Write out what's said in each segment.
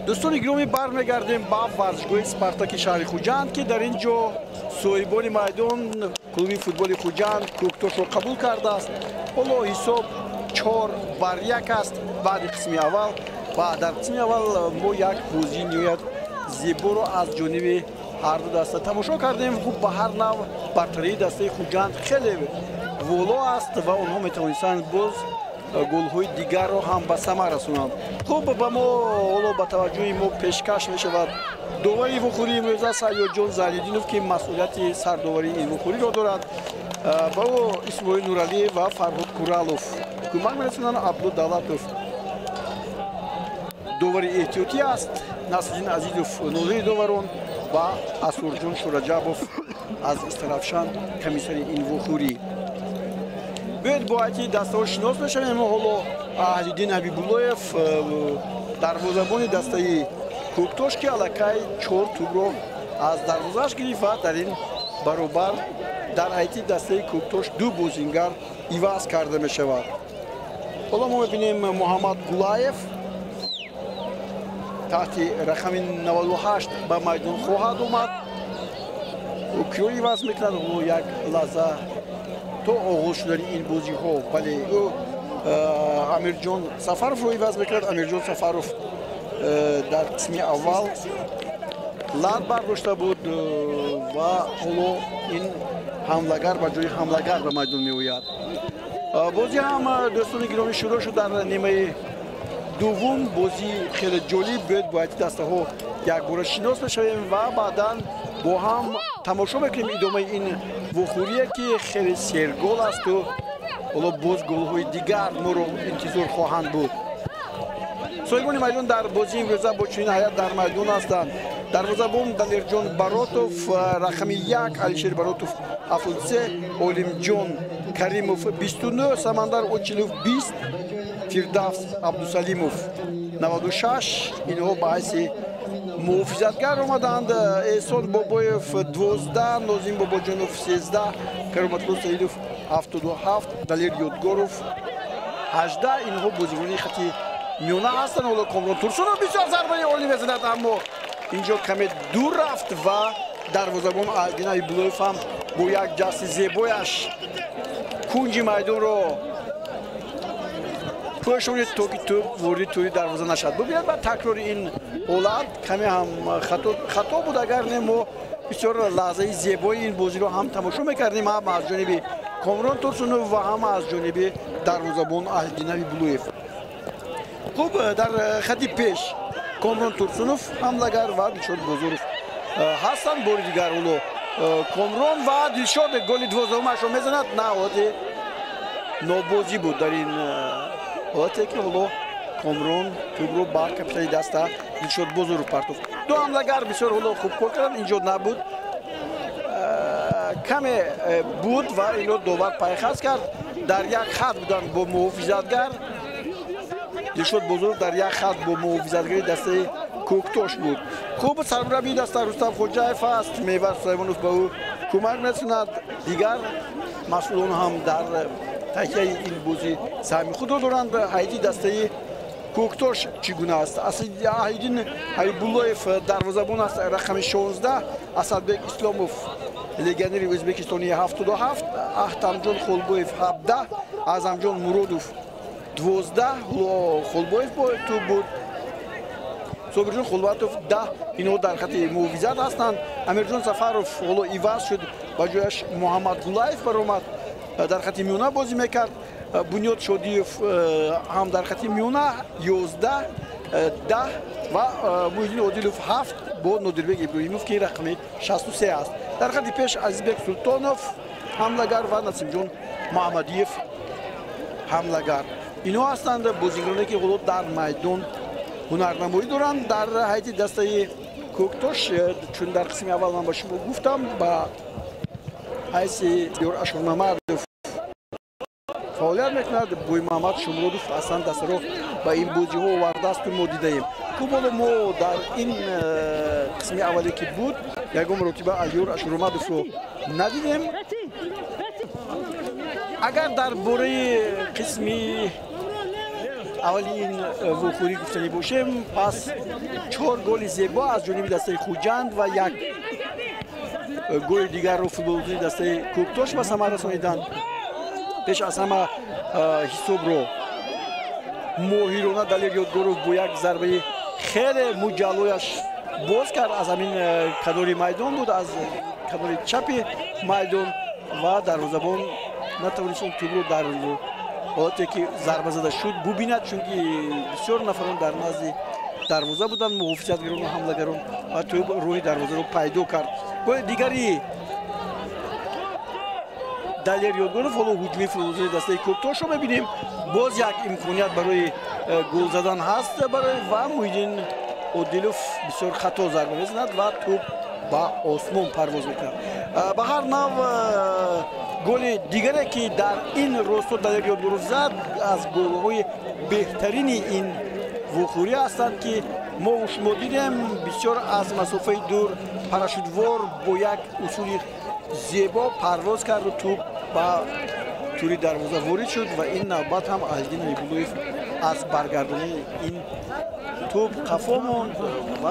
دوستان گرامی برمیگردیم با ورزشگاه اسپارتاک شهر خوجند که در اینجا صاحبان میدان کلوب فوتبال خوجند کوکتوش را قبول کرده است. حالا حساب 4-1 است بعد قسم اول و در قسم اول ما یک بازی نهایت زیبا را از جانب هر دو دسته تماشا کردیم. خوب به هر نوع برتری دسته خوجند خیلی والا است و آنها میتوانستند باز گل‌های دیگر را هم به ثمر رسانند. خوب به ما حالا با توجه ما پیشکش می شود داوری وخوری امروزه سیاد جان زلیدینوف که مسئولیت سرداوری این وخوری را دارد با اسماعیل نورعلی و فرهاد کورالوف کمک می‌رسانند. عبدو دولتوف داوری احتیاطی است. نصرالدین عزیزوف نوزه داوران و اسورجان شورجابوف از استرافشان کمیسری این وخوری. باید باید دسته ها شناس بشویم. حالا اهلیدین حبیباللهیف دروازه‌بان دسته کوکتوش که علاقه 4 توپ را از دروازه‌اش گرفت و در این برابر در حیطی دسته کوکتوش 2 بازیگر عوض کرده می شود. حالا ما می‌بینیم محمد گلایف تحت رقم 98 به میدان خواهد اومد. او کیو عوض میکند و یک لحظه تو آغاز شدن این بازی ها بله او امیرجان سفروف رو عوض میکرد. امیرجان سفروف در قسم اول لد برداشته بود و حالا این حملگر به جای حملگر به میدان میآید. بازی هم دوستان گرامی شروع شد در نیمه دوم. بازی خیلی جالب باید دسته ها یک بار شناس بشویم و بعدا با هم تماشا بکنیم ادامه این وخوریه که خیلی سرگل است و حالا باز گل‌های دیگر ما رو انتظار خواهند بود. صاحبان میدان در بازی امروزه با چنین هیئت در میدان هستند. دروازه‌بان دلیرجان براتوف رقم 1 علیشیر براتوف 73 اولیم جان کریموف 29 سمندر اوچلوف 20 فردوس عبدالسلیموف 96 اینها باعث محافظتگر آمدند. احسان بابایف 12 نازیم باباجانوف 13 کرامتلو سعیدوف 77 دلیر یودگاروف 18 اینها بازیکن خطی میانه هستند. حالا کامران تورسونوف بسیار ضربه عالی میزند اما اینجا کمی دور رفت و دروازه‌بان اهلیدین حبیباللهیف هم با یک جست زیبایش کنج میدان را پوشونید تا که توپ وارد توی دروازه نشد. ببینید بعد تکرار این حالت کمی هم خطا بود اگر نه ما بسیار لحظه زیبای این بازی رو هم تماشا میکردیم هم از جانب کامران تورسونوف و هم از جانب دروازه‌بان اهلیدین حبیباللهیف. خوب در خط پیش کامران تورسونوف حملگر و دلشاد بزرگ هستند. بار دیگر اولو کامران و دلشاد گل 12 رو میزند. نه حالت نابازی بود در این حالتی که حالا کامران توپ رو بر کپیتان دسته دلشاد بزرگ پرتوف. دو حملگر بسیار حالا خوب کار کردند. اینجا نبود کمی بود و اینو داور پایخست کرد. در یک خط بودن با محافظتگر. دلشاد بزرگ در یک خط با محافظتگری دسته کوکتوش بود. خوب سرمربی دسته رستم خوجایف است. میور سلیمانوف به او کمک می‌رساند. دیگر مسئولان هم در تکیه این بازی سهم خود را دارند. هیئت دسته کوکتوش چگونه است؟ اهلیدین حبیباللهیف دروازه‌بان است رقم 16 اسدبек اسلاموف لگنری ازبکستانی 77 احتمجان خولبویف 17 اعظمجان مرودوف 12 خولبویف با تو بود. صابرجان خولباتوف 10 اینها در خط محافظت هستند. امیرجان سفروف حالا عوض شد با جایش محمد گلایف برآمد در خط میانه بازی میکرد. بنیاد شادیوف هم در خط میانه 11 10 و محیدین عادلوف 7 با نادربک ابراهیموف که رقم 63 است. در خط پیش عزیزبک سلطانوف حملگر و نسیمجان محمدیف حملگر. اینها هستند بازیکنانی که حالا در میدان هنرنمایی دارند. در هیئت دسته کوکتوش چون در قسم اول من با شما گفتم با حیث دیور اشور محمد فعالیت میکند. بوی محمد شمرودوف اصلا دسته رو با این بازی ها آورده است و ما دیدیم. خوب ما در این قسم اولی که بود یکم مرتبه دیور اشور محمد رو ندیدیم. اگر در باره قسمی اولی این وخوری گفتنی باشیم پس 4 گل زیبا از جانب دسته خوجند و یک گل دیگر رو فوتبالیستی دسته کوکتوش به ثمر رسانیدند. پیش از همه حساب رو ماهرانه دلیر یادگورов با یک ضربه خیلی مجلویش باز کرد از همین کنار میدان بود، از کنار چپ میدان و دروازه‌بان نتوانست این توپ رو در حالتی که ضربه زده شد ببیند، چون که بسیار نفران در نزد دروازه بودند، محافظتگران و حمله‌گران و توپ روی دروازه رو پیدا کرد. گل دیگری دلیر یادگورов حالا هجومی فوتبالیستی دسته کوکتوش رو ببینیم. باز یک امکانیت برای گل زدن هست برای و محیدین عادلوف بسیار خطا ضربه میزند و توپ با آسمان پرواز میکند. به هر نوع گل دیگری که در این راستا دلیر یادگورov زد از گل‌های بهترین این وخوری هستند که ما و شما دیدیم. بسیار از مسافه دور پاراشوتوار با یک اصول زیبا پرواز کرد و توپ با توری دروازه وارد شد و این نوبت هم علیدین ایبولویف از برگردانی این توپ قفا ماند و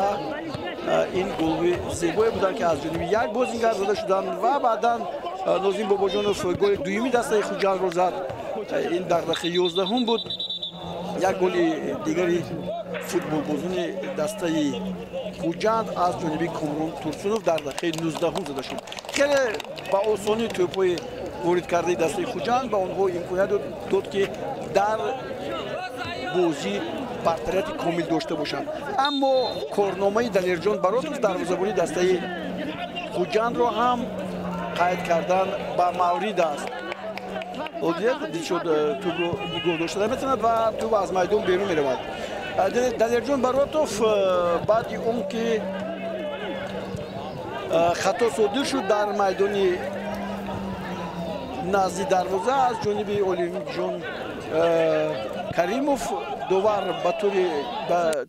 این گل زیبایی بودن که از جانب یک بازیگر زده شدند و بعدا نازیم باباجانوف گل دومی دسته خوجند رو زد. این در دقیقه 11 هم بود. یک گل دیگری فوتبال بازی دسته خوجند از جانب کامرون تورسونوف در دقیقه 19 هم زده شد. خیلی با آسانی توپای وارد کرده دسته خوجند به آنها امکانیت داد که در بازی برتریت کامل داشته باشند. اما کارنامه دلیرجان براتوف دروازه‌بانی دسته خوجند را هم قید کردن با مورید است. دید شد توپ رو نگاه داشته نمیتوند و توپ از میدان بیرون میرود. دلیرجان براتوف بعد اون که خطا صادر شد در میدان نزدیک دروازه از جانب اولیمجان کریموف دوبار به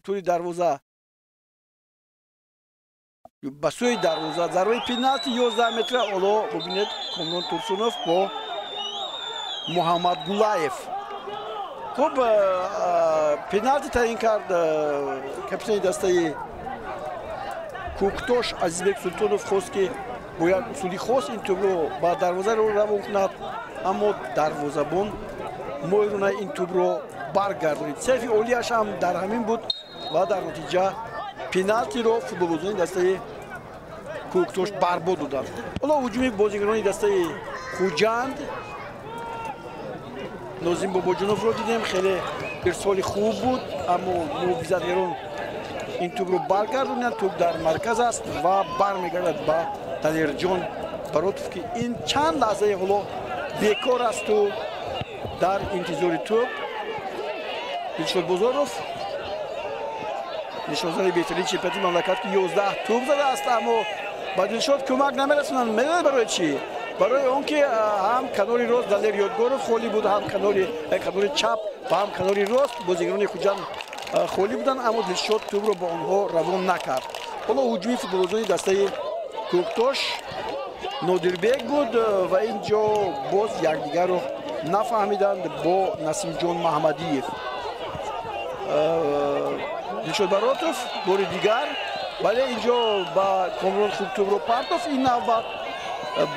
طور دروازه به سوی دروازه ضربه پنالتی 11 متر. حالا ببینید کامران تورسونوف با محمد گولایف. خب پنالتی تعیین کرد کاپیتان دسته کوکتوش عزیزبек سلطانوف خواست که با یک اصولی خاص این توپ رو با دروازه رو روان کند، اما دروازه‌بان ماهرانه این توپ رو برگردانید. سیف اولیش هم در همین بود و در نتیجه پنالتی رو فوتبالیستی دسته کوکتوش برباد دادند. حالا هجوم بازیکنان دسته خوجند نازیم باباجانوف رو دیدیم، خیلی ارسال خوب بود اما محافظتگران این توپ رو برگردوندند. توپ در مرکز است و برمیگردد با دلیرجان براتوف که این چند لحظه حالا بیکار است و در انتظار توپ. دلشاد بازاروف نشانزن بهترین چمپیونات مملکت که 11 توپ زده است اما با دلشاد کمک نمیرسونند. میدونید برای چی؟ برای اون که هم کناری راست دلیر یادگورov خالی بود، هم کناری چپ و هم کناری راست بازیکنان خوجند خالی بودند، اما دلشاد توپ رو با آنها روان نکرد. حالا هجومی فوتبالیستی دسته کوکتوش نادربیک بود و اینجا باز یکدیگر رو نفهمیدند با نسیم جان محمدیف. دلشاد براتوف بار دیگر ولی اینجا با کامران خوب توپ رو پرتاف. این نوبت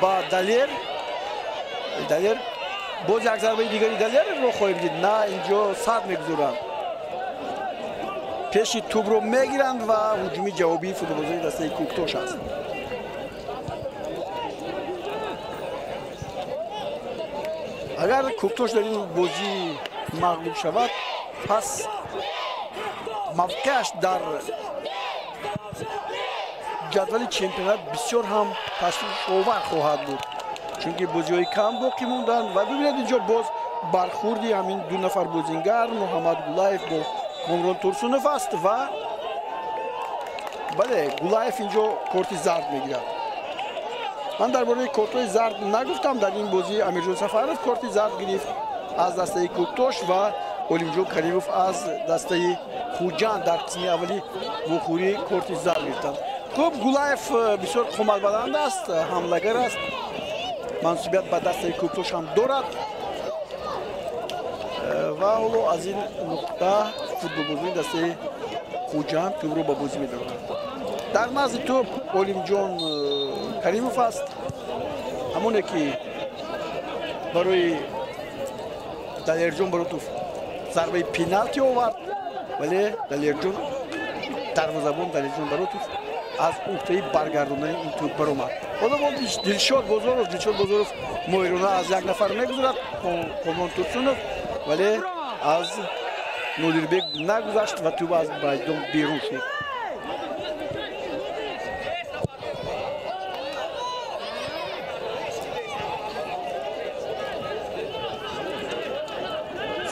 با دلیر باز یک ضربه دیگری دلیر رو خواهیم دید. نه اینجا صد میگذارند، پیش توپ رو میگیرند و هجومی جوابی فوتبالیستی دسته کوکتوش است. اگر کوکتوش در این بازی مغلوب شود پس موقعش در جدول چمپیونات بسیار هم تشویش‌آور خواهد بود، چون که بازی‌های کم باقی موندند. و ببینید اینجا باز برخوردی همین دو نفر بازیگر محمد گولایف با کامران تورسونوف است و بله گولایف اینجا کارت زرد میگیرد. من درباره کارت زرد نگفتم. در این بازی امیرجان سفرов کارت زرد گرفت از دسته کوکتوش و اولیمجان کریموف از دسته خوجند در قسم اولی وخوری کارت زرد گرفتند. خب گولایف بسیار قامت بلند است، حمله‌گر است، منصوبیت به دسته کوکتوش هم دارد. و حالا از این نقطه فوتبالبازی دسته خوجان توپ رو به بازی می‌دارد. در نزد توپ علیم جان کریموف است، همونه که برای دلیرجان برای توپ ضربه پنالتی آورد، ولی دلیرجان دروازه‌بان دلیرجان برای توپ از نقطه برگردوندن این توپ برآمد. حالا با دلشاد بازارов مویرونا از یک نفر میگذرد کامران تورسونов، ولی از نودربек نگذشت و توپ از میدان بیرون شد.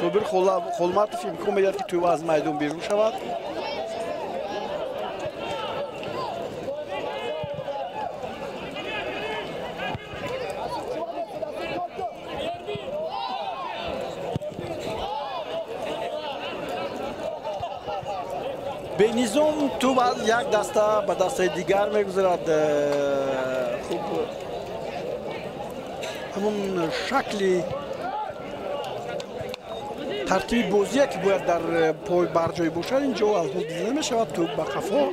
صابر خولماتوف امکان میدهد که توپ از میدان بیرون شود. به نظام توپ از یک دسته به دسته دیگر میگذرد. خوب همون شکلی ترتیب بازی که باید در پای برجای باشد اینجا از خود دیده نمی شود. توپ به قفا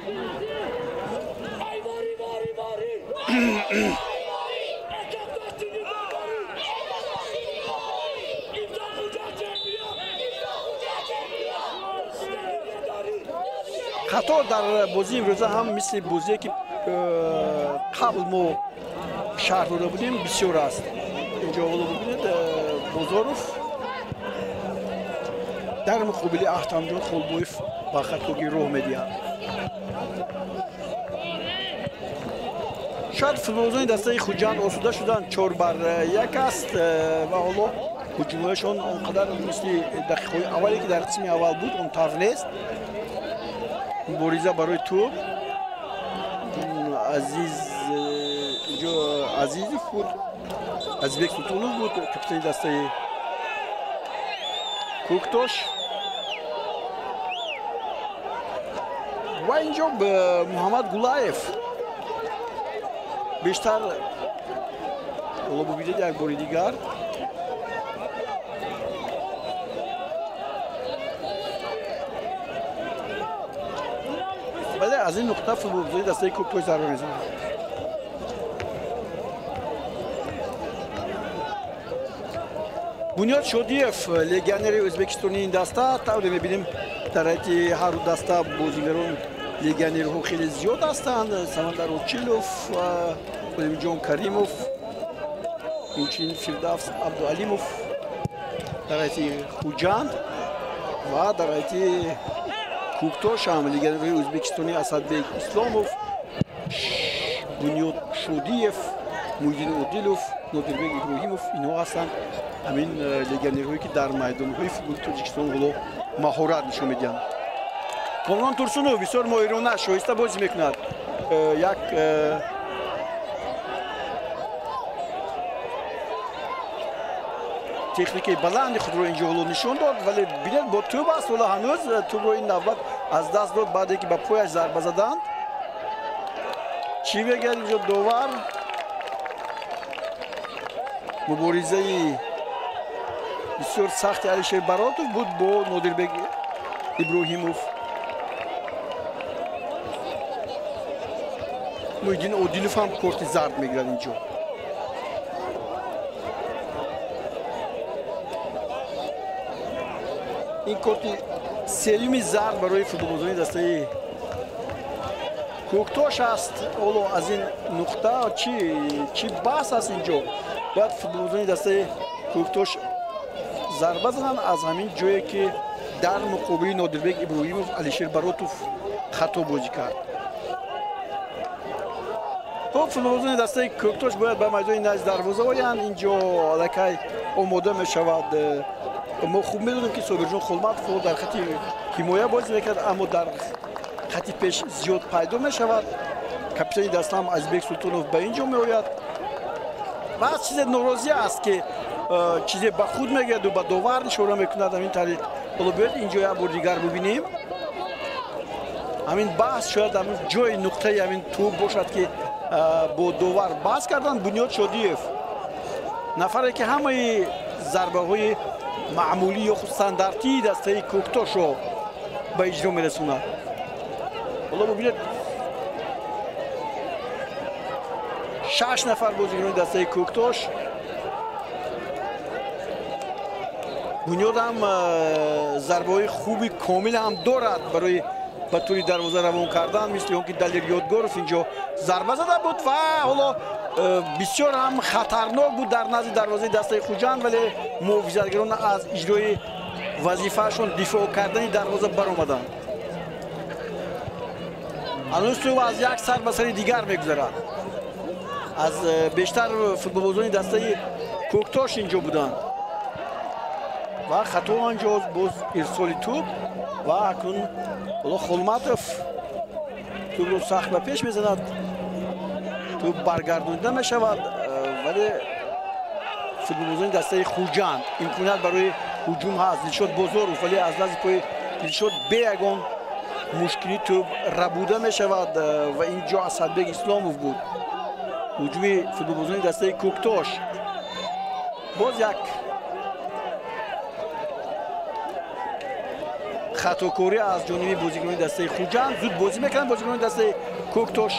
خطا در بازی امروزه هم مثل بازی که قبل ما شرح داده بودیم بسیار است. اینجا حالا ببینید بازاروف در مقابل احتمجان خولبویف با خطاگی راه میدهد. شاید فوتبالبازان دسته خوجان آسوده شدن 4-1 است و حالا هجومشان اونقدر مثل دقیقه اولی که در قسم اول بود اون طرف نیست. مبارزه برای توپ عزیزی بود، ازبک سلطانوف بود کاپیتان دسته کوکتوش و اینجا به محمد گولایف بیشتر حالا ببینید یک بار دیگر بله از این نقطه فوتبالبازی دسته کوکتوش ضربه میزنه. بنیاد شودیف لگیونر ازبکستانی این دسته طوری میبینیم در حیات هر دسته بازیگران لگیونرها خیلی زیاد هستند. سمندر اوچیلوف و علیم جان کریموف، همچنین فردوس عبدالعلیموف در حیات خوجان و در حیات کوکتوش هم لگیونر ازبکستانی اسدبek اسلاموف، بنیاد شودیف، مویدین اودیلوف، نودربek ابراهیموف اینها هستند. همین لگیونرهایی که در میدان‌های فوتبال تاجیکستان حالا مهارت نشون میدن. کامران تورسونov بسیار ماهرانه شایسته بازی میکند. یک تکنیک بلند خود رو اینجا حالا نشون داد، ولی ببینید با توپ است حالا هنوز توپ رو این نوبت از دست داد بعد اینکه به پایش ضربه زدند. چی بگه اینجا داور مبارزه بسیار سخت علیشیر براتوف بود با نودربek ابراهیموف. مویدین اودیلوف هم کارت زرد میگیرد اینجا. این کارت سوم زرد برای فوتبالبازان دسته کوکتوش است. حالا از این نقطه چی بحث است اینجا؟ باید فوتبالبازان دسته کوکتوش ضربه زدن از همین جایی که در مقابل نودربek ابراهیموف علیشیر براتوف خطا بازی کرد. خب فوتبالبازان دسته کوکتوش باید به میدان نزد دروازه آیند. اینجا الکی آماده می شود. ما خوب میدونیم که صابرجان خولماتوف در خط حمایه بازی میکرد اما در خط پیش زیاد پیدا می شود. کاپیتان دسته هم ازبek سلطانوف به اینجا می آید و از چیز ناراضی است که چیزی به خود میگه و به داور اشاره میکند. همین طریق حالا بیاید اینجا یک بار دیگر ببینیم. همین بحث شاید همین جای نقطه همین توپ باشد که با داور بحث کردن. بنیاد شودیف نفری که همه ضربه های معمولی یا خود استانداردی دسته کوکتوش رو به اجرا میرسونه. حالا ببینید 6 نفر بازیکن دسته کوکتوش بنیاد هم ضربه‌های خوبی کامل هم دارد برای به طوری دروازه روان کردن، مثل اون که دلیر یادگارف اینجا ضربه زده بود و حالا بسیار هم خطرناک بود در نزد دروازه دسته خوجند، ولی محافظتگران از اجرای وظیفه‌شون دفاع کردن دروازه برآمدند. الان از یک سر به سر دیگر میگذرد. از بیشتر فوتبالبازان دسته کوکتوش اینجا بودند و خطا آنجا باز ارسال توپ و اکنون خلمتوف توپ رو سخت به پیش میزند، توپ برگردانیده میشود ولی فوتبالبازان دسته خوجند امکانیت برای هجوم هست. دلشاد بزرگ ولی از لحظه پای دلشاد به یگان مشکلی توپ ربوده میشود و اینجا اسدبек اسلاموف بود. هجوم فوتبالبازان دسته کوکتوش باز یک خطاکاری از جانب بازیکنان دسته خوجند. زود بازی میکنن بازیکنان دسته کوکتوش.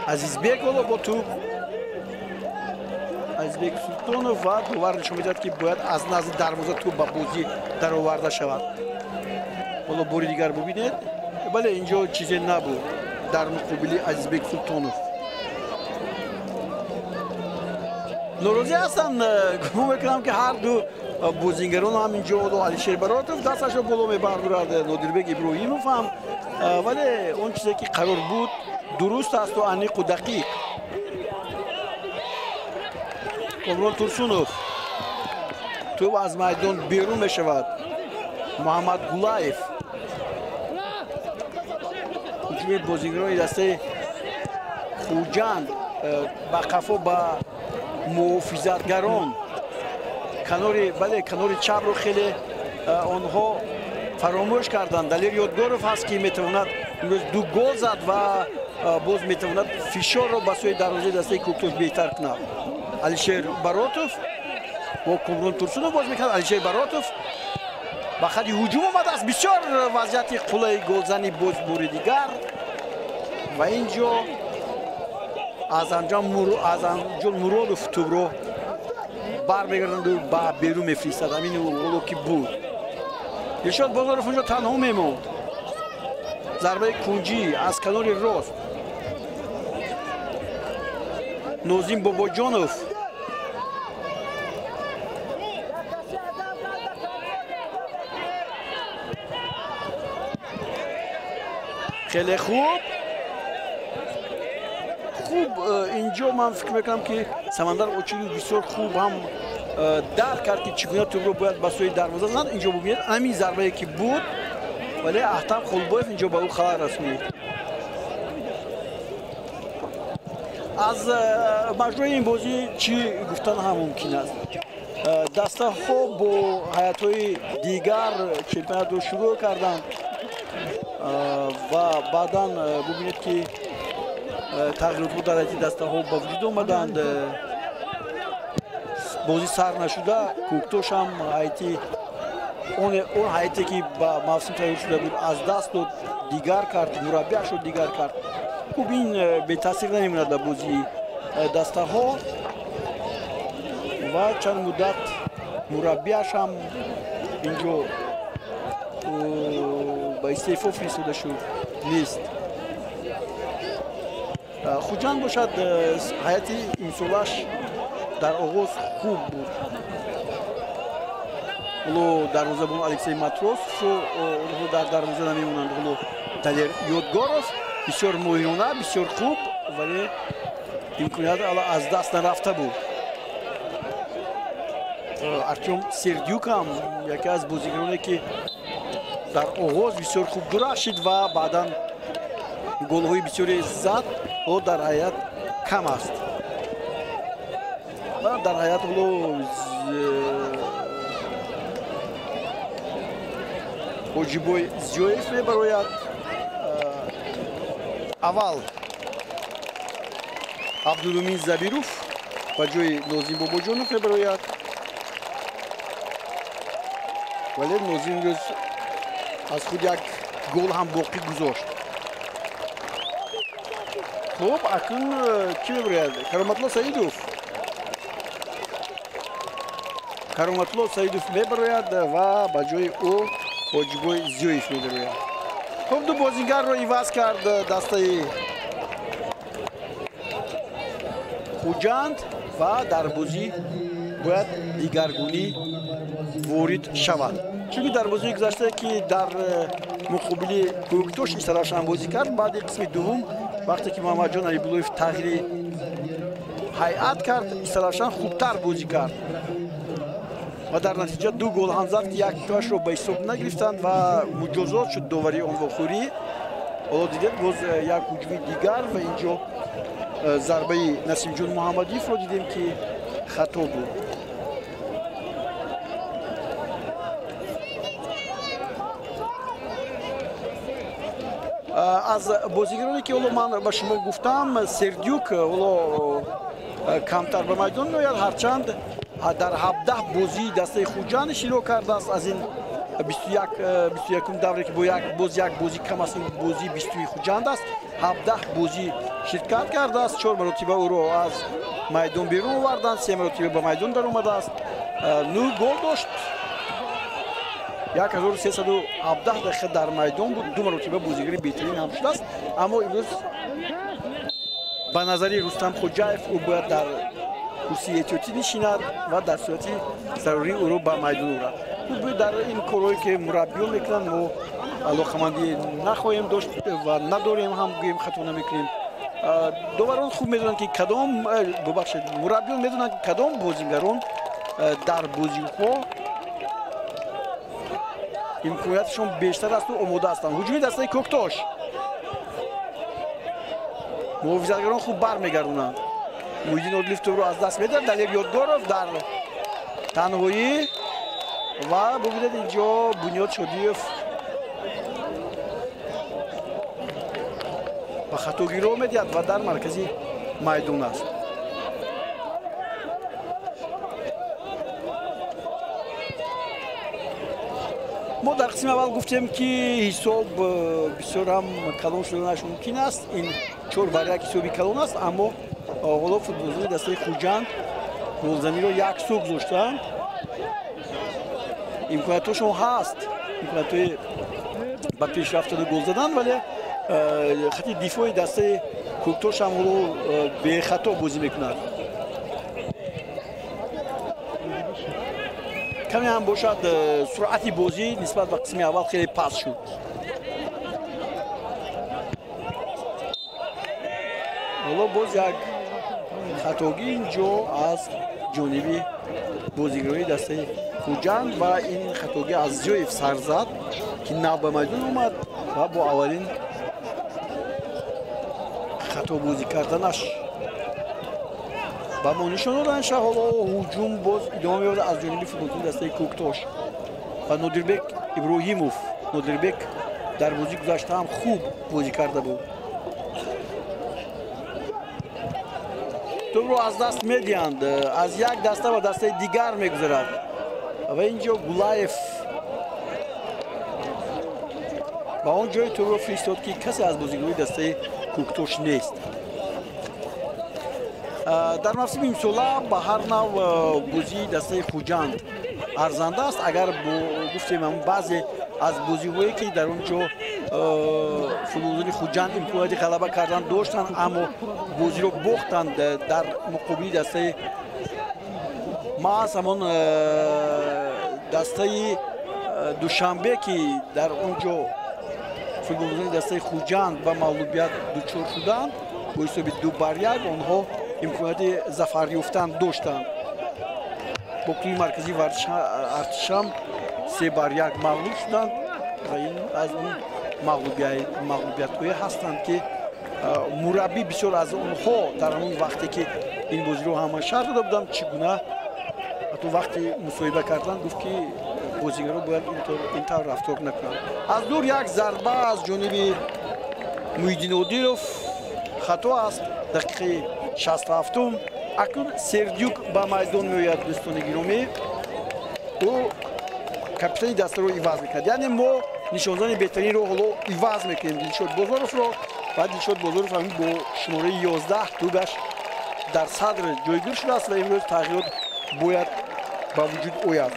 عزیزبек با توپ، عزیزبek سلطانوف و داور نشان میدهد که باید از نزد دروازه توپ به بازی درآورده شود. حالا باری دیگر ببینید، بله اینجا چیزی نبود در مقابل عزیزبek سلطانوف. نوروزی هستن گمان میکنم که هر دو بازیگران هم اینجا علیشیر براتوف دستش رو بالا میبردارد، نادربek ابراهیموف هم، ولی اون چیزی که قرار بود درست است و انیق و دقیق. کامران ترسونوف توپ از میدان بیرون میشود. محمد گلایف هجوم بازیگران دسته خوجند با قفا با محافظتگران کنار چپ رو خیلی آنها فراموش کردند. دلیر یادگارف هست که میتواند امروز 2 گل زد و باز میتواند فشار رو به سوی دروازه دسته کوکتوش بهتر کند. علیشیر براتوف با کامران ترسونوف باز میکند. علیشیر براتوف با خط هجوم آمده است. بسیار وضعیت قلعه گلزنی باز بور دیگر و اینجا از انجام مرادوف توپ رو برمیگردند و با بیرون میفرستد. همین اولو که بود دلشاد بازاروف اونجا تنها میموند. ضربه کنجی از کنار راست نازیم باباجانوف خیلی خوب اینجا من فکر میکنم که سمندر اوچیلو بسیار خوب هم درک کرد که چگونه توپ رو باید به سوی دروازه زند. اینجا ببینید همین ضربه که بود ولی احتم خلبایف اینجا به او خبر رسونید. از مجموعه این بازی چی گفتن هم ممکن است. دسته ها با هیات های دیگر چمپیونات رو شروع کردند و بعدا ببینید که تغییرات در هیئت دسته ها با وجود آمدند. بازی سر نشده کوکتوش هم هیئتی اون هیئتی که با موسم تغییر شده بود از دست داد، دیگر کرد، مربیش رو دیگر کرد. خوب این به تاثیر نمیموند در بازی دسته ها و چند مدت مربیش هم اینجا با استعفا فرستاده شد نیست. خوجند باشد هیئت امسالش در آغاز خوب بود. ولو دروازه‌بان الکسی ماتروسوف در دروازه نمیمونند. ولو دلیر یادگارف بسیار ماهرانه بسیار خوب ولی امکانیت از دست نرفته بود. ارتیوم سردیوک هم یکی از بازیکنانی که در آغاز بسیار خوب درخشید و بعدا گل‌های بسیاری زد و در هیئت کم است. و در هیئت حاجیبوی زیویف میبراید. اول عبدالمین زبیروف با جای نوزین باباجانوف میبراید ولی نوزین روز از خود یک گل هم باقی گذاشت. خب اکنون کی میبراید؟ کرامتالله سعیدوف. کرامتالله سعیدوف میبراید و با جای او حاجیبای زیویف میبراید. خب دو بازیگر رو عوض کرد دسته خوجند و در بازی باید دیگرگونی وارد شود. چون در بازی گذشته که در مقابل کوکتوش استراشان بازی کرد، بعد قسم دوم وقتی که محمد جان علیبولویف تغییر هیئت کرد استراشان خوبتر بازی کرد و در نتیجه دو گل هم زد که یک تاش رو به حساب نگرفتند و مجازات شد داوری آنواخوری. حالا دیدید باز یک هجوم دیگر و اینجا ضربه نسیم جان محمدیف رو دیدیم که خطا بود. از بازیگرانی که من به شما گفتم سردیوک کمتر به میدان میآید، هرچند در 17 بازی دسته خوجند شروع کرده است. از این 21 دوره که با یک بازی کم است، این بازی 22 خوجند است. 17 بازی شرکت کرده است. 4 مرتبه او را از میدان بیرون آوردند، 3 مرتبه به میدان در آمده است. 9 گل داشت. 1317 دقیقه در میدان بود. 2 مرتبه بازیگری بهترین هم شده است. اما امروز به نظری رستم خوجایف او باید در کرسی احتیاطی نشیند و در صورتی ضروری او رو به میدان آورد. در این کارهایی که مربیان میکنند ما علاقمندی نخواهیم داشت و نداریم، هم گوییم خطا نمیکنیم. داوران خوب میدونند که کدام مربیان میدونند که کدام بازیگران در بازی‌ها امکاناتشون بیشتر است و آماده هستند. هجوم دسته کوکتاش محافظتگران خوب برمیگردونند. مویدین عادلیف تو رو از دست میده. دلیل یادگارف در تنهایی و ببینید اینجا بنیاد شادیف و خطاگیری میدید و در مرکزی میدان است. ما در قسم اول گفتیم که حساب بسیار هم کلان شدنش ممکن است. این 4 بر 1 حسابی کلان است، اما حالا فوتبال‌بازان دسته خوجند گلزنی را 1 سو گذاشتند. امکاناتشون هست، امکانات به پیش رفتن گل زدن، ولی خط دفاعی دسته کوکتاش هم رو به خطا بازی میکنند. کمی هم باشد سرعت بازی نسبت به قسم اول خیلی پست شد. حالا باز یک خطاگی اینجا از جانبی بازیگرای دسته خوجند و این خطاگی از زیویف سر زد که نو به میدان اومد و با اولین خطا بازی کردنش و ما نشان دادن شه. حالا هجوم باز ادامه می‌یابد از جانب فوتبال‌بازان دسته کوکتاش و نادربک ابراهیموف. نادربک در بازی گذشته هم خوب بازی کرده بود. توپ رو از دست میدهند، از یک دسته و دسته دیگر میگذرد و اینجا گولایف با اون جای توپ رو فرستاد که کسی از بازیگرای دسته کوکتاش نیست. در موسم امسال به هر نوع بازی دسته خوجند ارزنده است. اگر گفتیم بعضی از بازی‌هایی که در اونجا فوتبال‌بازان خوجند امکانات غلبه کردن داشتند، اما بازی رو باختند در مقابل دسته ما همون دسته دوشنبه که در اونجا فوتبال‌بازان دسته خوجند به مغلوبیت دچار شدند با حساب 2 بر 1. آنها امکانات ظفر یافتن داشتند. با کلی مرکزی ارتشم 3 بر 1 مغلوب شدند و این از اون مغلوبیت‌های هستند که مربی بسیار از اونها در اون وقتی که این بازی رو همه شرح داده بودم چگونه حتی وقتی مصاحبه کردن گفت که بازیگرها باید اینطور رفتار نکنند. از دور یک ضربه از جانب مویدین عادلیف خطا است. دقیقه 67-ум акнун Сердюк ба майдон меояд. дӯстони гиромӣ, ӯ капитани дастаро иваз мекард. яъне мо нишондани беҳтаринро ҳоло иваз мекунем Дилшод Бозоровро ва Дилшод Бозоров ҳамин бо шумораи 11 тӯбаш дар садр ҷойгир шудааст ва имрӯз тағйирот бояд ба вуҷуд ояд.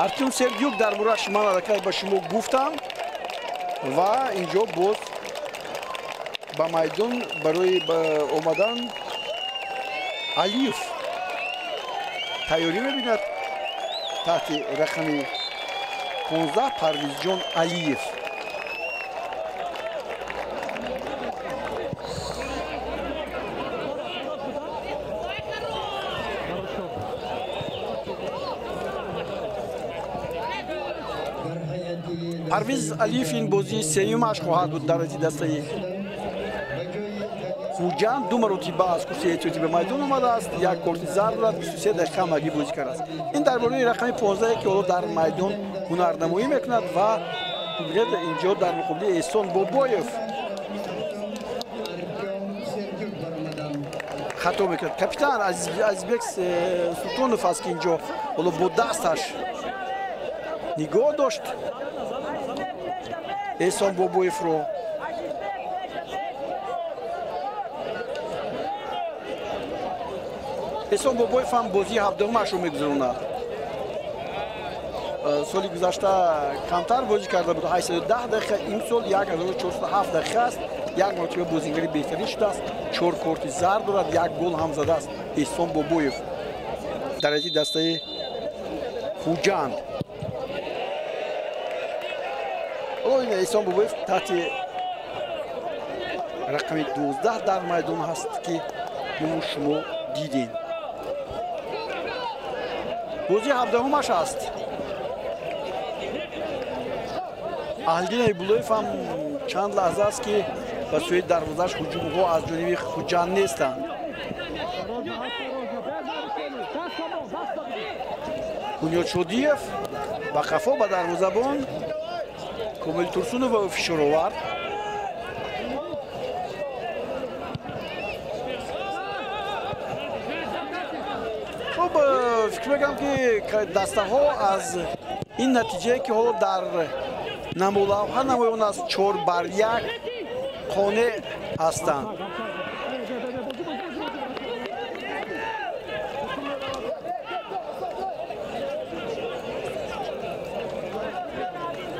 Артем Сердюк дар борааш ман аллакай ба шумо гуфтам ва инҷо боз ба майдон барои омадан Алиев тайёрӣ мебинад. таҳти рақами 15 Парвизҷон Алиев. Парвиз Алиев ин бозии сеюмаш хоҳад буд дар дастаи Хуҷан. ду маротиба аз курсии эҳтиётӣ ба майдон омадааст. як корти зард дорад, 23 дақиқа магӣ бозӣ кардааст. ин дар бораи рақами 15 ки ҳоло дар майдон ҳунарнамоӣ мекунад ва инҷо дар муқобили Эҳсон Бобоев хато мекунад. капитан Азизбек Султонов аст ки инҷо ҳоло бо дасташ нигоҳ дошт Эҳсон Бобоевро. Эҳсон Бобоев ҳам бозии 7-умашро мегузаронад. соли гузашта камтар бозӣ карда буд, 810 дақиқа. имсол 1407 дақиқа аст. як маротиба бозингари беҳтарин шудааст. 4 корти зард дорад, 1 гол ҳам задааст Эҳсон Бобоев дар дастаи Хуҷанд. Эҳсон Бобоев таҳти рақами 12 дар майдон ҳаст ки шумо дидем. бозии 17-умаш аст. Аҳлиддин Айбуллоев ҳам чанд лаҳза аст ки ба сӯи дарвозааш ҳуҷумҳо аз ҷониби Хуҷанд нестанд. Бунёд Шодиев ба қафо ба дарвозабон. Комил Турсунова фишор овард. хуб, фикр мекунам ки дастаҳо аз ин натиҷае ки ҳоло дар намолавҳа намоён аст 4-1 қонеъ ҳастанд.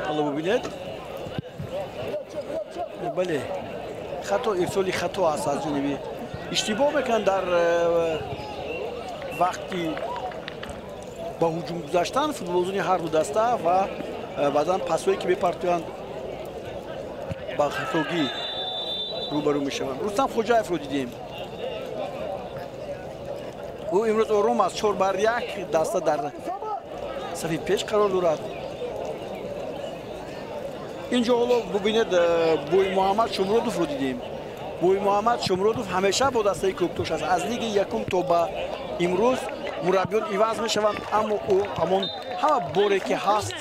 ҳоло бубинед, бале хато ирсоли хато аст аз ҷониби иштибоҳ мекунанд дар вақти ба ҳуҷум гузаштан футболбозони ҳарду даста ва баъдан пасҳое ки мепартоянд ба хатогӣ рӯбарӯ мешаванд. Рустам Хоҷаевро дидем. ӯ имрӯз ором аст. 4-1 даста дар сафи пеш қарор дорад. инҷо ҳоло бубинед Бои Муҳаммад Шумродовро дидем. Бои Муҳаммад Шумродов ҳамеша бо дастаи Коктош аст. аз лиги якум то ба имрӯз мураббиён иваз мешаванд, аммо ӯ ҳамон ҳама боре ки ҳаст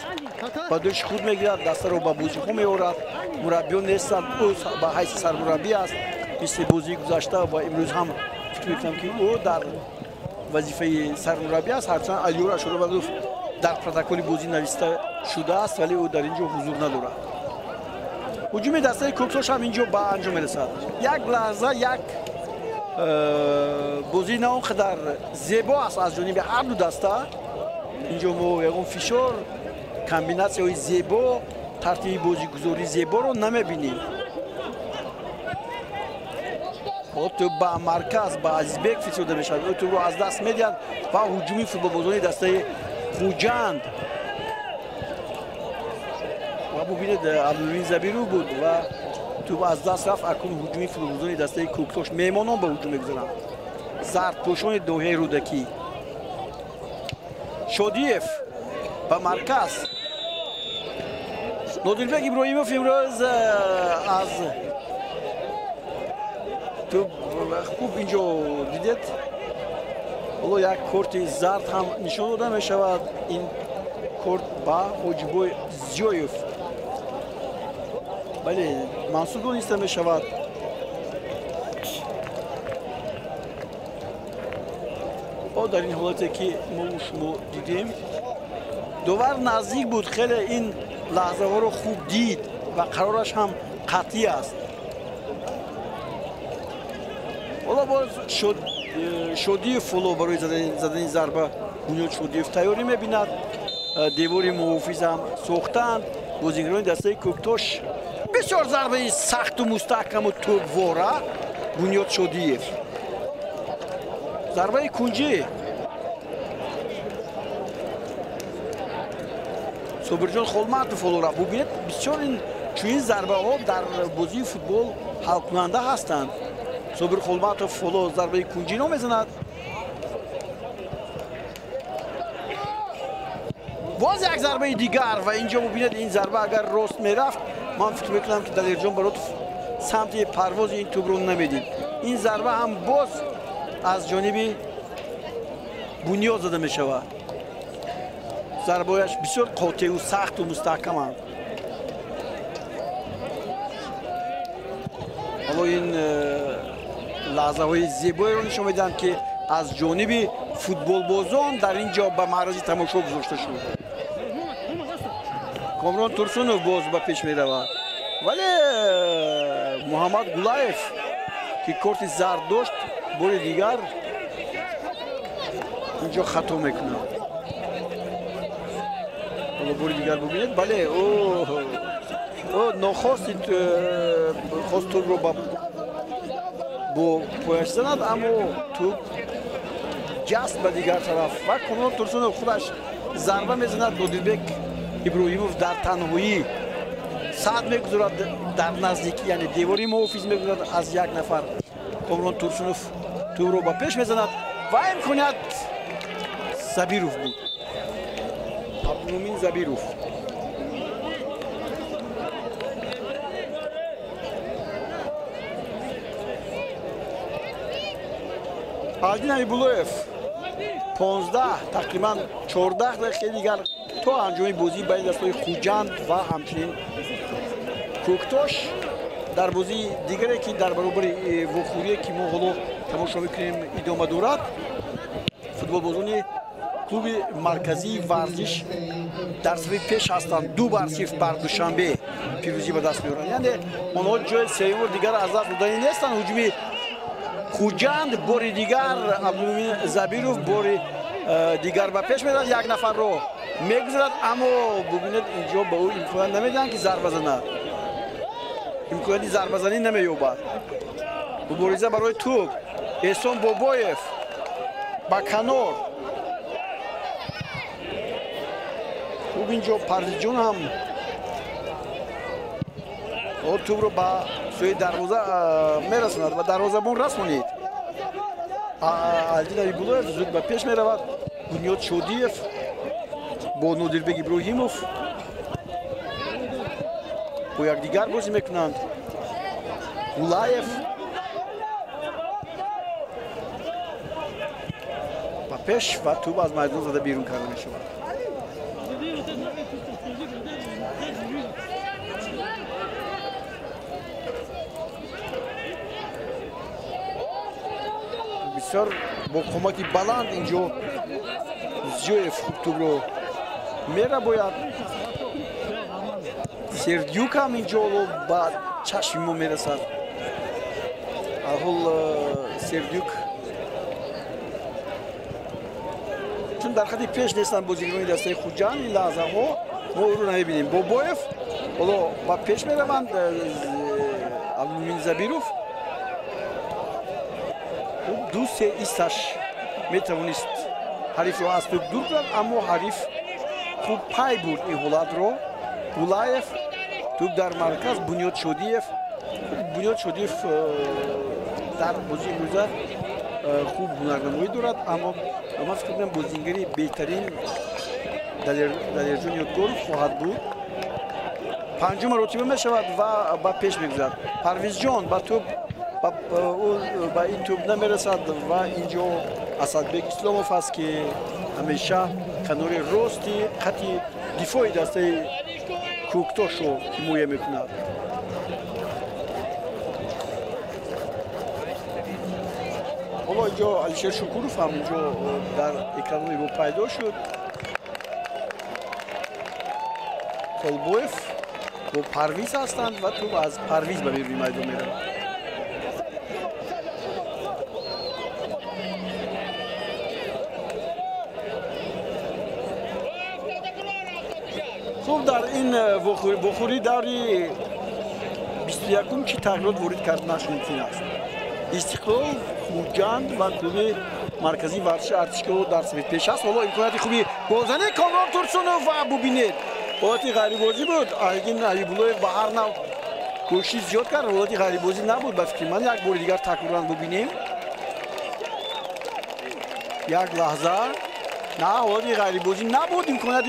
ба дӯши худ мегирад, дастаро ба бозиҳо меорад. мураббиён нестанд, ӯ ба ҳайси сармураббӣ аст. мисли бозии гузашта ва имрӯз ҳам фикр мекунам ки ӯ дар вазифаи сармураббӣ аст. ҳарчанд Алиёр Ашуровалиев дар протоколи бозӣ нависта шудааст, вале ӯ дар инҷо ҳузур надорад. ҳуҷуми дастаи Коктош ҳам инҷо ба анҷом мерасад. як лаҳза як бозии на он қадар зебо аст аз ҷониби ҳарду даста. инҷо мо ягон фишор, комбинатсияҳои зебо, тартиби бозигузории зеборо намебинем. то ба марказ ба Азизбек фисода мешавад. ӯ тӯро аз даст медиҳад ва ҳуҷуми футболбозони дастаи Хуҷанд. ва бубинед Абдулмуин Забиру буд ва тӯб аз даст рафт. акнун ҳуҷуми футболбозони дастаи Коктош меҳмонон ба ҳуҷум мегузаранд. зардпӯшони доҳияи рӯдакӣ. Шодиев ба марказ. Нодирбек Иброҳимов имрӯз аз хуб инҷо дидед, ҳоло як корти зард ҳам нишон дода мешавад. ин корт ба Ҳоҷибой Зиёев бале мансуб дониста мешавад. او در این حالتی که ما شما دیدیم دوبار نزدیک بود خیلی این لحظه ها رو خوب دید و قرارش هم قطعی است. حالا باز شودی فولو برای زدن ضربه بنیاد شودیف تیاری می‌بیند. دیواری محافظ هم ساختند. بازیگران دسته کوکتوش بسیار ضربه سخت و مستحکم و توپواره بنیاد شودیف. ضربه کنجی صبرجان خولمت فولو را ببینید. بسیار این چنین ضربه ها در بازی فوتبال حل کننده هستند. صبر خولمت فولو ضربه کنجی رو میزند. باز یک ضربه دیگر و اینجا ببینید این ضربه اگر راست میرفت من فکر میکنم که دلیرجان برای سمت پرواز این توپ رو نمیدید. این ضربه هم باز از جانب بنیاد زده میشود. ضربه‌اش بسیار قاطع و سخت و مستحکم است. حالا این لحظه های زیبایی رو نشون میدن که از جانب فوتبال بازان در اینجا به معرض تماشا گذاشته شد. کامران ترسونوف باز به پیش می رود ولی محمد گلایف که کارت زرد داشت بار دیگر اینجا خطا میکنه. حالا بار دیگر ببینید بله او نخواست توپ رو با پایش زند اما توپ جست به دیگر طرف و کامران ترسونوف خودش ضربه میزند. نادربک ابراهیموف در تنهایی صد میگذارد در نزدیکی یعنی دیواری محافظ میگذارد از یک نفر. کامران ترسونوف توپ رو به پیش میزند و امکانیت زبیروف بود. عبدالمومن زبیروف آلدین ایبولویف 15 تقریبا 14 دقیقه دیگر تا انجام بازی بین دستای خوجند و همچنین کوکتوش در بازی دیگری که در برابر وخوری که ما حالا تماشا میکنیم ادامه دارد. فوتبال بازان کلوب مرکزی ورزش در صفحه پیش هستند. 2-0 بر دوشنبه پیروزی به دست میارند. یعنی آنها جای سوم دیگر از دست دادنی نیستند. هجوم خوجند بار دیگر عبدالمومن زبیروف بار دیگر به پیش میرد یک نفر رو میگذارد اما ببینید اینجا به او امکان نمیدن که ضربه بزند. امکانی ضربه زنی نمییابد. مبارزه برای توپ احسان بابایف با کنار خوب اینجا پرزیجون هم توپ رو به سوی دروازه میرساند و دروازه‌بان رسانید. آلدین ایبولویف زود به پیش میرود. بنیاد شودیف با نادربک ابراهیموف با یکدیگر بازی میکنند. گلایف به پیش و توپ از میدان زده بیرون کرده میشود. بسیار با کمکی بلند اینجا زیویف توپ رو میره باید. سردیوک هم اینجا با چشم ما میرسد. اول سردیوک چون در خط پیش نیستن بازیگران دسته خوجند این لحظه ها ما او رو نمیبینیم. بابایف حالا با پیش میروند. عبدالمومن زبیروف دوست ایستش میتوانست حریف رو از توپ دور کرد اما حریف خوب پای بود این حالت رو. گلایف توپ در مرکز بنیاد شودیف. بنیاد شودیف در بازی امروزه خوب هنرنمایی دارد اما من فکر می‌کنم بازیگری بهترین دلیرجان یادگار خواهد بود. پنجم مرتبه میشود و با پیش میگذارد. پرویز جان با توپ با این توپ نمیرسد و اینجا اسدبک اسلاموف است که همیشه کنار راستی خط دفاعی دسته کوکتوش رو حمایت میکند. حالا اینجا علیشیر شکروف هم اینجا در اکران رو پیدا شد. کلبویف و پرویز هستند و تو از پرویز به بیرون میدان میرن. خب در این بخوری داری 21 چی تغییرات وارد کردن نشد است. استقلال، خوجند و کلوب مرکزی ورزش ارتش که در سمت پیش است. حالا امکانات خوبی گلزنی کامران تورسونوف و ببینید وقتی غریبازی بود اگین علیبولوی بهر نو کوشش زیاد کرد وقتی غریبازی نبود به فکر من یک بار دیگر تکرار ببینیم. یک لحظه نه وقتی غریبازی نبود امکانات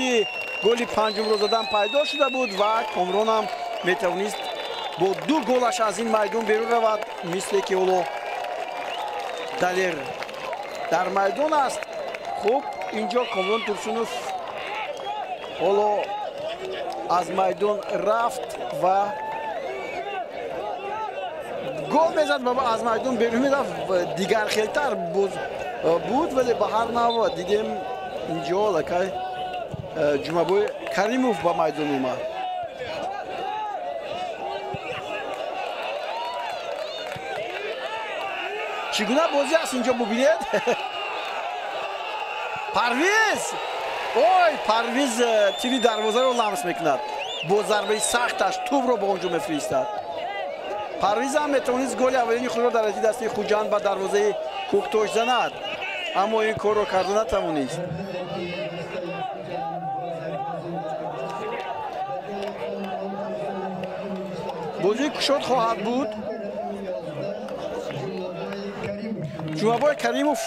گل پنجم رو زدن پیدا شده بود و کامران هم میتوانست با 2 گلش از این میدان بیرون رود. مثل که اولو دلیر در میدان است. خب اینجا کامران تورسونوف اولو از میدان رفت و گل میزد و از میدان بیرون میرفت. دیگر خیلتر بود ولی به هر نوع دیدیم اینجا لکه جمعبوی کریموف به میدان اومد. چگونه بازی است اینجا ببینید. پرویز اوی پرویز تیری دروازه رو لمس میکند با ضربه سختش توپ رو به اونجا میفرستد. پرویز هم میتونست گل اولین خود رو در دسته خوجند به دروازه کوکتوش زند اما این کار رو کرده نتوانست. بازی کشاد خواهد بود. جوابای کریموف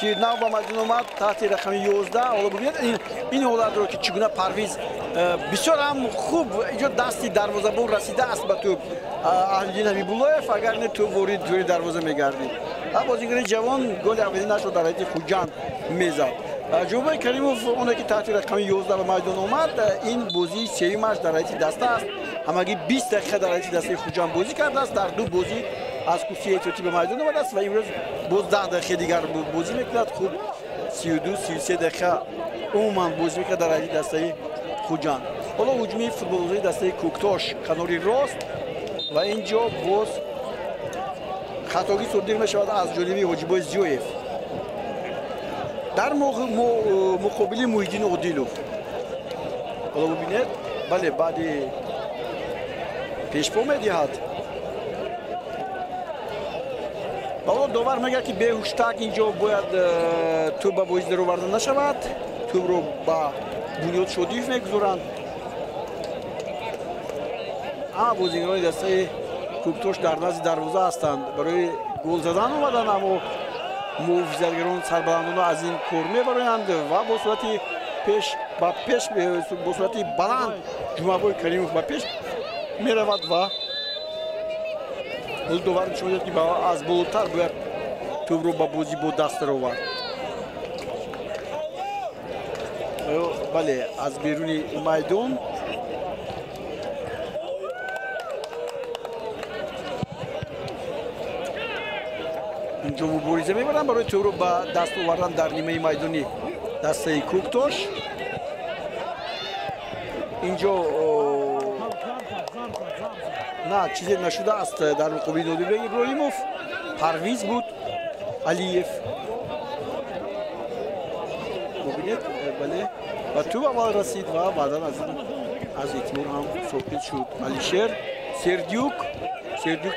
که نو با میدان اومد تحت رقم 11. حالا ببینید این حالت رو که چگونه پرویز بسیار هم خوب اینجا دستی دروازه‌بان رسیده است به توپ علیدین حبیب‌الله‌ف اگر نه توپ وارد جوی دروازه میگردید. بازیگر جوان گل اولینش رو در حد خوجند میزد. جوابای کریموف اون که تحت رقم 11 به میدان اومد این بازی سومش در حد دسته است. همگی 20 دقیقه در حد دسته خوجند بازی کرده است. در 2 بازی از کوسی اتوتی به میدان اومده است و امروز باز 10 دقیقه دیگر بازی میکند. خوب 32 33 دقیقه عموما بازی میکرد در حد دسته خوجند. حالا هجومی فوتبالبازی دسته کوکتاش کناری راست و اینجا باز خطاگی صادر میشود از جانب حاجیبای زیویف در مقابل محیدین عادیلوف. حالا ببینید بله بعد پیش پا میدهد. حالا داور میگه که بیهوشتک اینجا باید توپ به بازی در آورده نشود. توپ رو با بنیاد شادیف میگذارند. اما بازیکنان دسته کوکتوش در نزد دروازه هستند برای گل زدن اومدن اما محافظتگران سربلندانه از این کار میبرند و با صورت پیش با صورت بلند جمعبای کریموف با پیش میرود و داور نشون میدهد که از بالاتر باید توپ رو با بازی با دست در آورد. بله از بیرون میدان اینجا مبارزه میبرن برای توپ رو با دست آوردن در نیمه میدانی دسته کوکتوش. اینجا نه چیزی نشده است در مقابل دادوبه ابراهیموف. پرویز بود علیف ببینید بله و تو اول رسید و بعدا از ایتمور هم ساقط شد. علیشیر سردیوک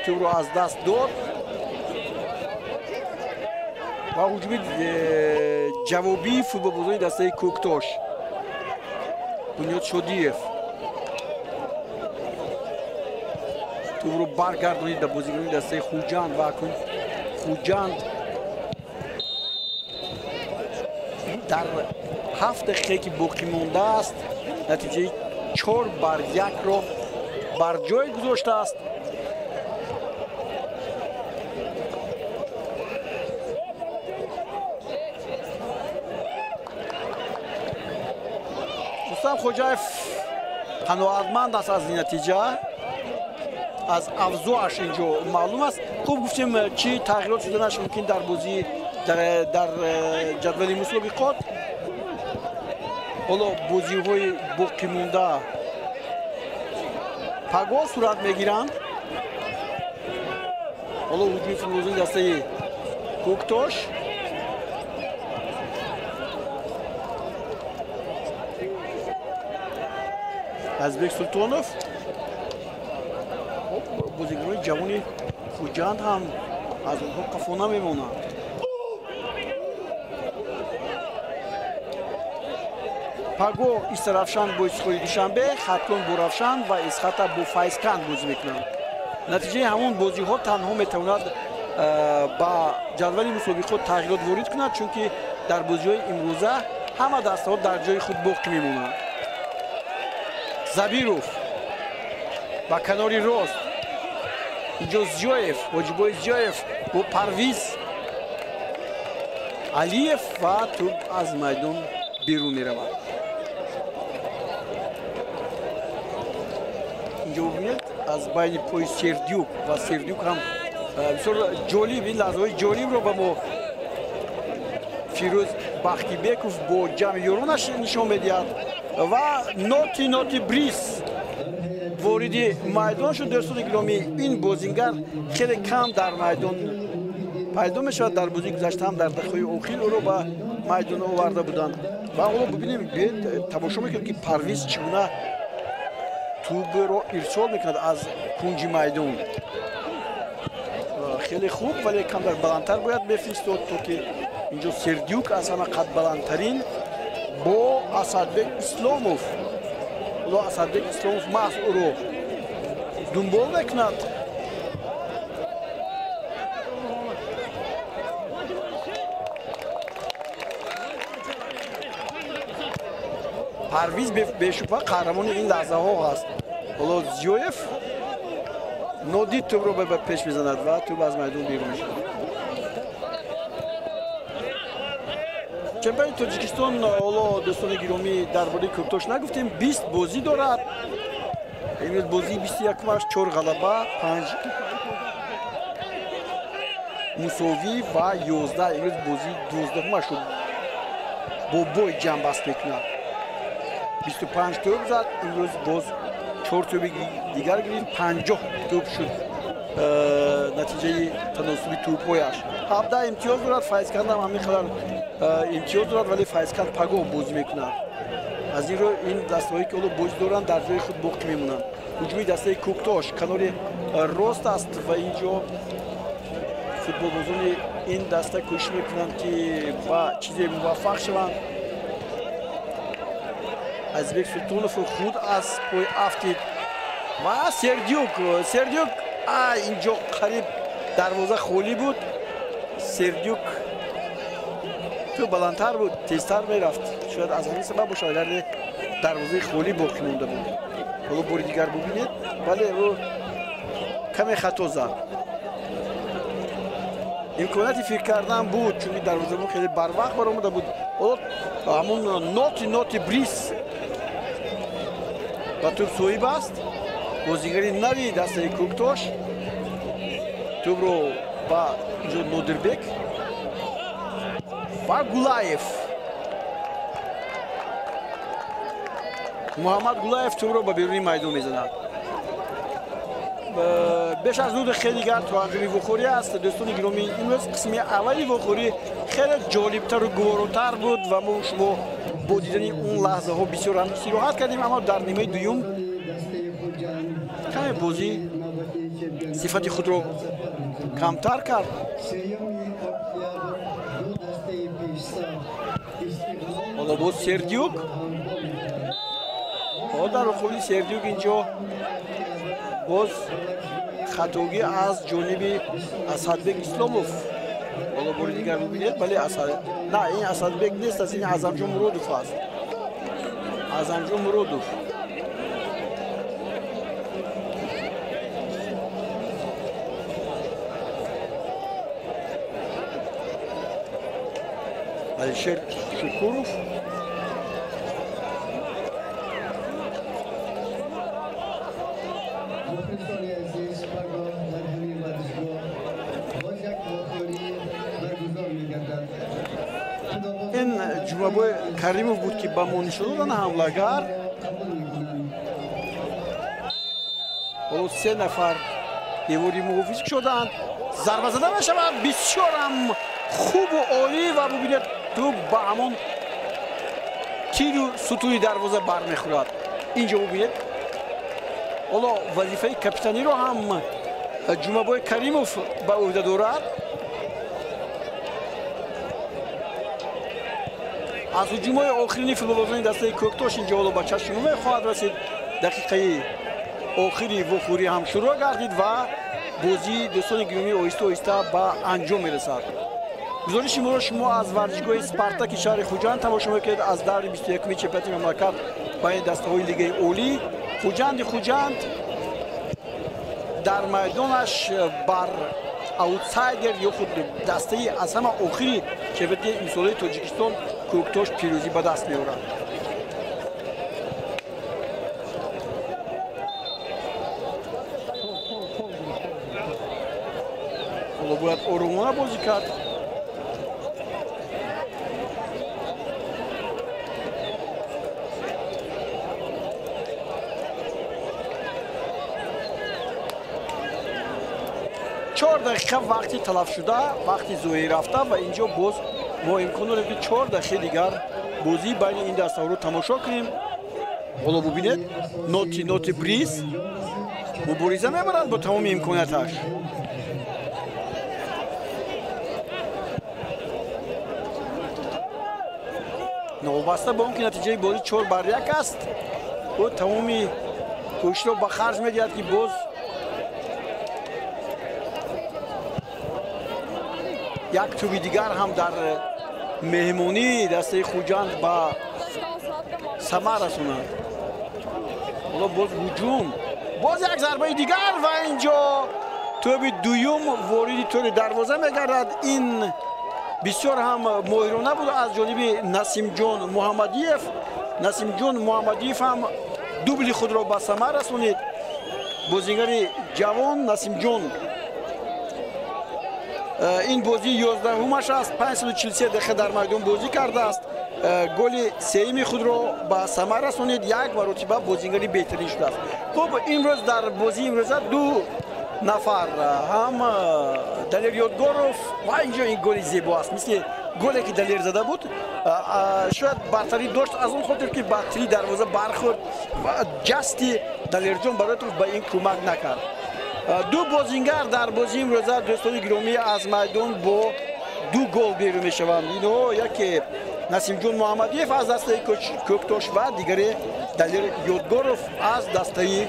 تو رو از دست داد و هجوم جوابی فوتبالبازی دسته کوکتاش بنیاد شادیف تو رو برگردونید در بازیکنان دسته خوجند و اکنون خوجند در 7 دقیقه که باقی مانده است نتیجه 4-1 را بر جای گذاشته است. رستم خوجایف قناعتمند است از این نتیجه. از افزایش اینجا معلوم است. خوب گفتیم چی تغییرات شده نشه ممکن در بازی در جدول مسابقات حالا بازی‌های باقی مونده پگاه صورت میگیرند. حالا هجوم فیروزی دسته کوکتاش ازبک سلطانوف بازیگرای جوانی خوجند هم از اونها قفا نمیمونند. پگاه ایسترافشان با اسخوی دوشنبه، خطلون با رفشان و اسخطا با فایزکند بازی میکنند. نتیجه همون بازی ها تنها میتواند با جدول مسابقات تغییرات وارد کند، چون که در بازی های امروزه همه دسته ها در جای خود باقی میمونند. زبیروف با کناری راست اینجا زیایف واجبای زیایف با پرویز علیف و توپ از میدان بیرون میرود. اینجا ببینید از بین پای سردیوک و سردیوک هم بسیار جالب، این لحظه های جالب رو به ما فیروز بختی بیکوف با جمع یارونش نشان میدهد و ناتی بریس واردی میدان شد. دوستان گرامی این بازیگر خیلی کم در میدان پیدا می شود. در بازی گذشته هم در دقیقه اخیر او رو به میدان آورده بودند و حالا ببینیم تماشا میکنیم که پرویز چگونه توپ رو ارسال میکند از کنج میدان. خیلی خوب، ولی کم در بلندتر باید بفرستاد تا که اینجا سردیوک از همه قد بلندترین با اسدبک اسلاموف حالا اسدبک اسلاموف محض او رو دنبال میکند. پرویز بشوبه قهرمان این لحظه ها هست. حالا زیویف نادید توپ رو به پیش میزند و توپ از میدان بیرون میشه. چمپیون تاجیکستان حالا دوستان گرامی درباره کوکتاش نگفتیم، 20 بازی دارد. امروز بازی 21 ماش 4 غلبه 5 مساوی و 11. امروز بازی 12 ماش با بوی جمع بست میکنه. 25 توپ زد. امروز باز 4 توپ دیگر گرفت، 50 توپ شد نتیجه تناسبی توپ‌هایش. 17 امتیاز دارد. فایزکند هم همین قدر امتیاز دارد، ولی فایزکند پگاه بازی میکند. از این رو این دسته‌هایی که اولو بازی دارند در جای خود باقی میمونند. هجومی دسته کوکتاش کنار راست است و اینجا فوتبال بازان این دسته کوشش میکنند که با چیزی موفق شوند. ازبک سلطانوف خود از پای افتید و سردیوک اینجا قریب دروازه خالی بود. سردیوک تو بلندتر بود، تیزتر میرفت، شاید از همین سبب باشه اگر دروازه خالی باقی مونده بود. حالا بار دیگر ببینید، ولی او کمی خطا زد. امکاناتی فکر کردن بود چون دروازه بود خیلی بر وقت برآمده بود. حالا همون ناتی بریس و توپ سویب است. بازیگری نوی دسته کوکتاش توپ رو با اینجا نودربک و گولایف، محمد گولایف توپ رو به بیرونی میدان میزند. بیش از دو خیلی گرد تو انجامی وخوری است. دوستان گرامی امروز قسمی اولی وخوری خیلی جالبتر و گواراتر بود و ما شما با دیدن اون لحظه ها بسیار هم استراحت کردیم، اما در نیمه دوم کمی بازی صفت خود رو کمتر کرد. حالا باز سردیوک در مقابل سردیوک اینجا باز خطاگی از جانب اسدبک اسلاموف. حالا بار دیگر ببینید، ولی نه این اسدبک نیست، از این اعظمجان مرودوف است. اعظمجان مرودوف Alişer Şukurov برگزار می‌گردد Jumabay Karimov بود که با مونیش دادن حمله‌گر و 3 نفر دیواری محافظ شدند ضربه زده میشود بسیار هم خوب و عالی و ببینید تو با همون تیر و ستون دروازه برمیخورد اینجا ببینید حالا وظیفه کاپیتانی رو هم جمعبای کریموف به عهده دارد از هجوم‌های آخرین فوتبالبازان دسته کوکتاش اینجا حالا به چشم خواهد رسید دقیقه آخری وخوری هم شروع گردید و بازی دوستان گرامی آهسته آهسته به انجام میرسد گزارش ما را شما از ورزشگاه اسپارتاک شهر خوجند تماشا میکنید از دور 21 چمپیونات مملکت با این دسته‌های لیگ اولی خوجند در میدانش بر اوتسایدر یا خود دسته از همه آخری چمپیونات امسال تاجیکستان کوکتاش پیروزی به دست می‌آورد حالا باید آرومانه بازی کرد چهار دقیقه وقتی تلف شده وقتی زوی رفته و اینجا باز ما امکان داریم که 4 دقیقه دیگر بازی بین این دسته رو تماشا کنیم حالا ببینید نوتی بریز مبارزه میبرد با تمام امکاناتش نوبسته با اون که نتیجه بازی 4-1 است و تمامی کوشش رو به خرج میدهد که باز یک توبی دیگر هم در مهمونی دسته خوجند با ثمر رسوند حالا باز هجوم باز یک ضربه دیگر و اینجا توبی دوم وارد تور دروازه میگردد این بسیار هم ماهرانه بود از جانب نسیم جان محمدیف هم دوبلی خود را به ثمر رسونید بازیگر جوان نسیم جان این بازی 11 همش است 543 دقیقه در میدان بازی کرده است گل سوم خود را به ثمر رسانید یک مرتبه بازیگری بهترین شده است خب امروز در بازی امروز 2 نفر هم دلیر یادگاروف و اینجا این گل زیبا است مثل گلی که دلیر زده بود شاید برتری داشت از اون خاطر که بطری دروازه برخورد و جستی دلیر جان برای به این کمک نکرد 2 بازیگر در بازی امروز دوستان گرامی از میدان با 2 گل بیرون میشوند اینو یکی نسیم جان محمدیف از دسته کوکتاش و دیگری دلیر یادگاروف از دسته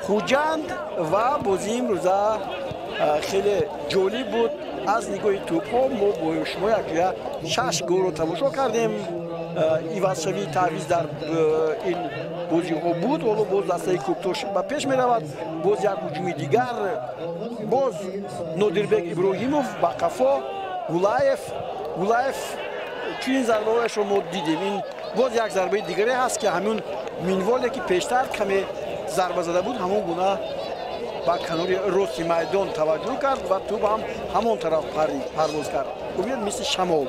خوجند و بازی امروز خیلی جالب بود از نگاه توپ ها ما با شما یک 6 گل رو تماشا کردیم ایواز شوی تعویض در این بازی ها بود و باز دسته کوکتاش به پیش می رود باز یک هجوم دیگر باز نادربک ابراهیموف با قفا گولایف چون ضربه هایش رو ما دیدیم این باز یک ضربه دیگری هست که همون مینوالی که پیشتر کمی ضربه زده بود همون گونه با کنار راست میدان توجه کرد و توپ هم همون طرف پرواز کرد ببینید مثل شمال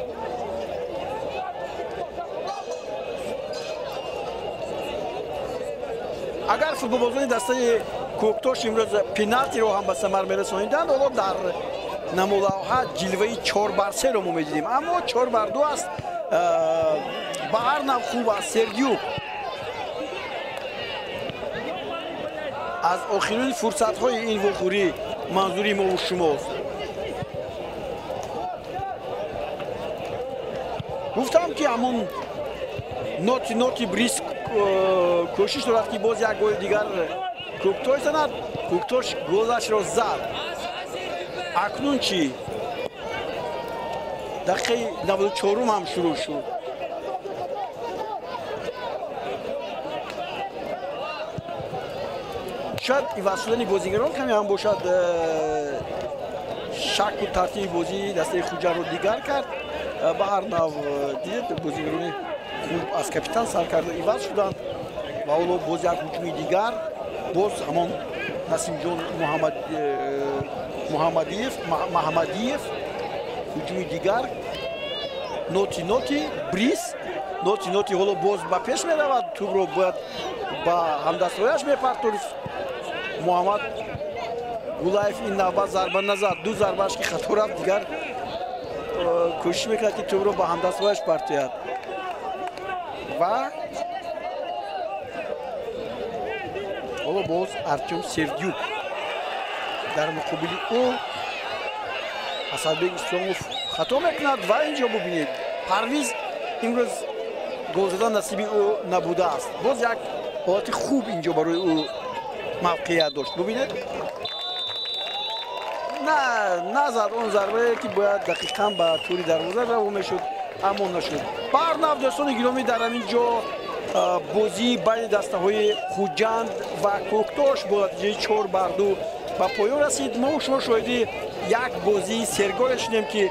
اگر فوتبالبازان دسته کوکتاش امروز پنالتی رو هم به ثمر میرسانیدند حالا در نمودارها جلوه 4-3 رو ما میدیدیم اما 4-2 است به هر نوع خوب است سرگیو از آخرین فرصت های این وخوری منظوری ما و شماست گفتم که همون نوتی بریس کوشش دارد که باز یک گل دیگر کوکتاش زند کوکتاش گلش را زد اکنون چی دقیقه 94 هم شروع شد شاید عوض شدن بازیگران کمی هم باشد شک و ترتیب بازی دسته خوجند رو دیگر کرد به هر نوع دید بازیگران خوب از کاپیتان سر کرده عوض شدند و حالا باز یک هجوم دیگر باز همان نسیم جان محمدیف هجوم دیگر ноти бриз ноти ҳоло боз ба пеш меравад тӯбро бояд ба ҳамдастҳояш мепартофт муҳаммад гулаев ин навбат зарба назад ду зарбааш ки хато рафт дигар кӯшиш мекард ки тӯбро ба ҳамдастҳояш партояд ва ҳоло боз артем сердюк дар муқобили ӯ асадбек исломов хато мекунад ва инҷо бубинед парвиз имрӯз гол задан насиби ӯ набудааст боз як ҳолати хуб инҷо барои ӯ мавқеият дошт бубинед назад он зарбае ки бояд дақиқан ба тӯри дарвоза равон мешуд аммо нашуд барнав дӯстони гиромӣ дар ҳамин ҷо бозии байни дастаҳои хуҷанд ва кӯктош бо натиҷаи 4-2 ба поён расид мо шумо шоҳиди як бозии сергое шудем ки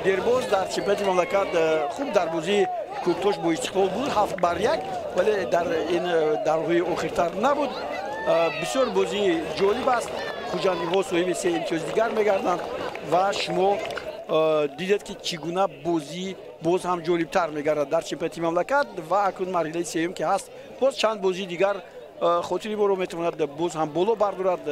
дербоз дар чемпионати мамлакат хуб дар бозии кӯктош бо истиқлол буд 7-1 вале дар ин давраҳои охиртар набуд бисёр бозии ҷолиб аст хуҷандиҳо соҳиби се имтиёзи дигар мегарданд ва шумо дидед ки чӣ гуна бозӣ боз ҳам ҷолибтар мегардад дар чемпионати мамлакат ва акнун марҳилаи сеюм ки ҳаст боз чанд бозии дигар хотири моро метавонад боз ҳам боло бардорад